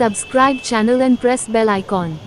Subscribe channel and press bell icon.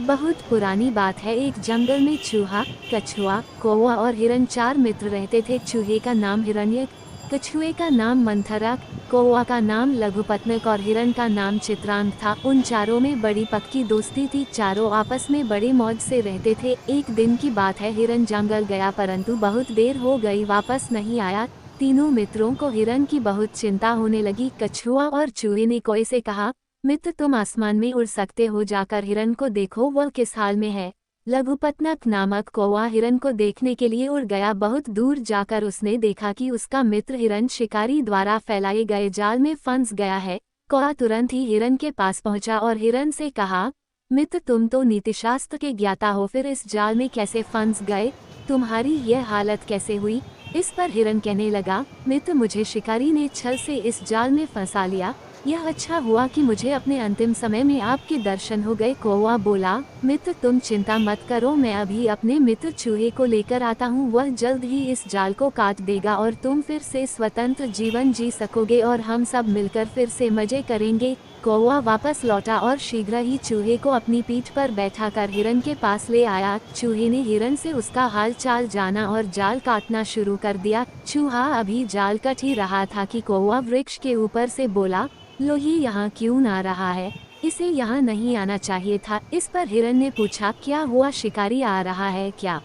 बहुत पुरानी बात है, एक जंगल में चूहा, कछुआ, कौवा और हिरन 4 मित्र रहते थे। चूहे का नाम हिरण्यक, कछुए का नाम मंथरक, कौवा का नाम लघुपतनक और हिरन का नाम चित्रांग था। उन चारों में बड़ी पक्की दोस्ती थी, चारों आपस में बड़े मौज से रहते थे। एक दिन की बात है, हिरन जंगल गया परंतु बहुत देर हो गई, वापस नहीं आया। तीनों मित्रों को हिरन की बहुत चिंता होने लगी। कछुआ और चूहे ने कोई से कहा, मित्र तुम आसमान में उड़ सकते हो, जाकर हिरन को देखो वह किस हाल में है। लघुपतनक नामक कौवा हिरन को देखने के लिए उड़ गया। बहुत दूर जाकर उसने देखा कि उसका मित्र हिरन शिकारी द्वारा फैलाए गए जाल में फंस गया है। कौवा तुरंत ही हिरन के पास पहुंचा और हिरन से कहा, मित्र तुम तो नीतिशास्त्र के ज्ञाता हो, फिर इस जाल में कैसे फंस गए? तुम्हारी यह हालत कैसे हुई? इस पर हिरन कहने लगा, मित्र मुझे शिकारी ने छल से इस जाल में फंसा लिया। यह अच्छा हुआ कि मुझे अपने अंतिम समय में आपके दर्शन हो गए। कौवा बोला, मित्र तुम चिंता मत करो, मैं अभी अपने मित्र चूहे को लेकर आता हूँ, वह जल्द ही इस जाल को काट देगा और तुम फिर से स्वतंत्र जीवन जी सकोगे और हम सब मिलकर फिर से मजे करेंगे। कौवा वापस लौटा और शीघ्र ही चूहे को अपनी पीठ पर बैठाकर हिरन के पास ले आया। चूहे ने हिरन से उसका हाल चाल जाना और जाल काटना शुरू कर दिया। चूहा अभी जाल कट ही रहा था कि कौवा वृक्ष के ऊपर से बोला, लो ये यहाँ क्यों आ रहा है? इसे यहाँ नहीं आना चाहिए था। इस पर हिरन ने पूछा, क्या हुआ, शिकारी आ रहा है क्या?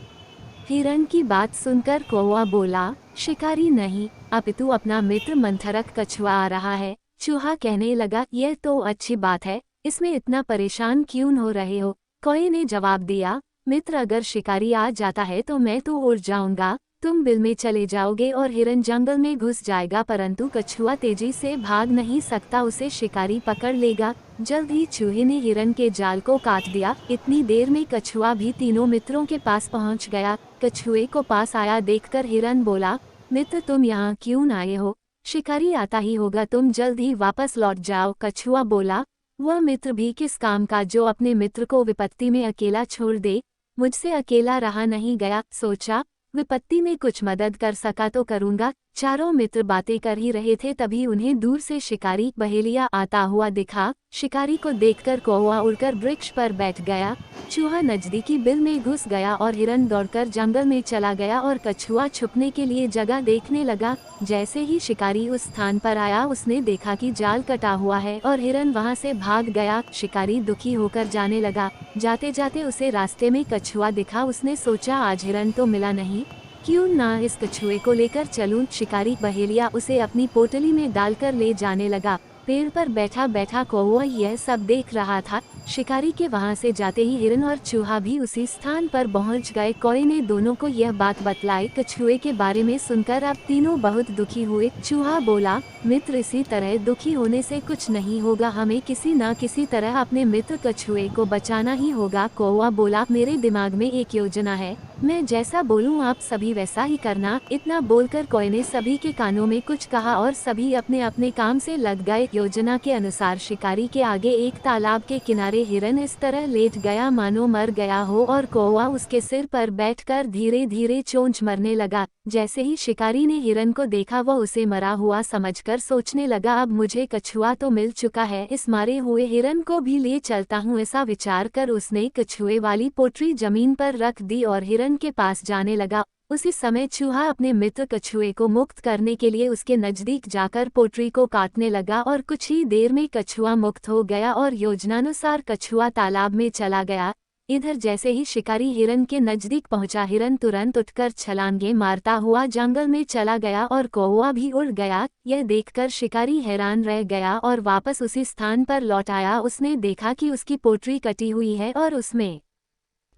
हिरन की बात सुनकर कौवा बोला, शिकारी नहीं, अपितु अपना मित्र मंथरक कछुआ आ रहा है। चूहा कहने लगा, यह तो अच्छी बात है, इसमें इतना परेशान क्यों हो रहे हो? कौवे ने जवाब दिया, मित्र अगर शिकारी आ जाता है तो मैं तो उड़ जाऊंगा, तुम बिल में चले जाओगे और हिरन जंगल में घुस जाएगा, परंतु कछुआ तेजी से भाग नहीं सकता, उसे शिकारी पकड़ लेगा। जल्द ही चूहे ने हिरन के जाल को काट दिया। इतनी देर में कछुआ भी तीनों मित्रों के पास पहुंच गया। कछुए को पास आया देखकर हिरन बोला, मित्र तुम यहाँ क्यों आए हो? शिकारी आता ही होगा, तुम जल्द ही वापस लौट जाओ। कछुआ बोला, वह मित्र भी किस काम का जो अपने मित्र को विपत्ति में अकेला छोड़ दे? मुझसे अकेला रहा नहीं गया, सोचा विपत्ति में कुछ मदद कर सका तो करूंगा। चारों मित्र बातें कर ही रहे थे, तभी उन्हें दूर से शिकारी बहेलिया आता हुआ दिखा। शिकारी को देखकर कौवा उड़कर वृक्ष पर बैठ गया। चूहा नजदीकी बिल में घुस गया और हिरन दौड़कर जंगल में चला गया और कछुआ छुपने के लिए जगह देखने लगा। जैसे ही शिकारी उस स्थान पर आया, उसने देखा कि जाल कटा हुआ है और हिरन वहां से भाग गया। शिकारी दुखी होकर जाने लगा। जाते जाते उसे रास्ते में कछुआ दिखा। उसने सोचा, आज हिरन तो मिला नहीं, क्यों ना इस कछुए को लेकर चलूं। शिकारी बहेलिया उसे अपनी पोटली में डालकर ले जाने लगा। पेड़ पर बैठा बैठा कौवा यह सब देख रहा था। शिकारी के वहां से जाते ही हिरन और चूहा भी उसी स्थान पर पहुंच गए। कौवे ने दोनों को यह बात बतलाई। कछुए के बारे में सुनकर अब तीनों बहुत दुखी हुए। चूहा बोला, मित्र इसी तरह दुखी होने से कुछ नहीं होगा, हमें किसी न किसी तरह अपने मित्र कछुए को बचाना ही होगा। कौवा बोला, मेरे दिमाग में एक योजना है, मैं जैसा बोलूं आप सभी वैसा ही करना। इतना बोलकर कौवे ने सभी के कानों में कुछ कहा और सभी अपने अपने काम से लग गए। योजना के अनुसार शिकारी के आगे एक तालाब के किनारे हिरन इस तरह लेट गया मानो मर गया हो और कौवा उसके सिर पर बैठकर धीरे धीरे चोंच मरने लगा। जैसे ही शिकारी ने हिरन को देखा, वह उसे मरा हुआ समझकर सोचने लगा, अब मुझे कछुआ तो मिल चुका है, इस मारे हुए हिरन को भी ले चलता हूँ। ऐसा विचार कर उसने कछुए वाली पोटली जमीन पर रख दी और हिरन के पास जाने लगा। उसी समय चूहा अपने मित्र कछुए को मुक्त करने के लिए उसके नजदीक जाकर पोटली को काटने लगा और कुछ ही देर में कछुआ मुक्त हो गया और योजनानुसार कछुआ तालाब में चला गया। इधर जैसे ही शिकारी हिरन के नजदीक पहुंचा, हिरन तुरंत उठकर छलांगे मारता हुआ जंगल में चला गया और कौवा भी उड़ गया। यह देखकर शिकारी हैरान रह गया और वापस उसी स्थान पर लौट आया। उसने देखा कि उसकी पोटली कटी हुई है और उसमें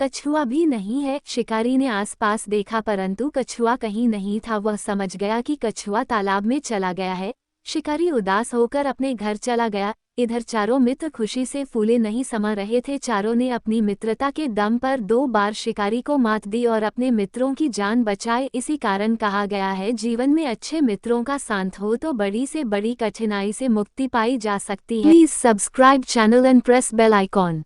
कछुआ भी नहीं है। शिकारी ने आसपास देखा परंतु कछुआ कहीं नहीं था। वह समझ गया कि कछुआ तालाब में चला गया है। शिकारी उदास होकर अपने घर चला गया। इधर चारों मित्र खुशी से फूले नहीं समा रहे थे। चारों ने अपनी मित्रता के दम पर 2 बार शिकारी को मात दी और अपने मित्रों की जान बचाए। इसी कारण कहा गया है, जीवन में अच्छे मित्रों का साथ हो तो बड़ी से बड़ी कठिनाई से मुक्ति पाई जा सकती है। Please subscribe channel and press bell icon.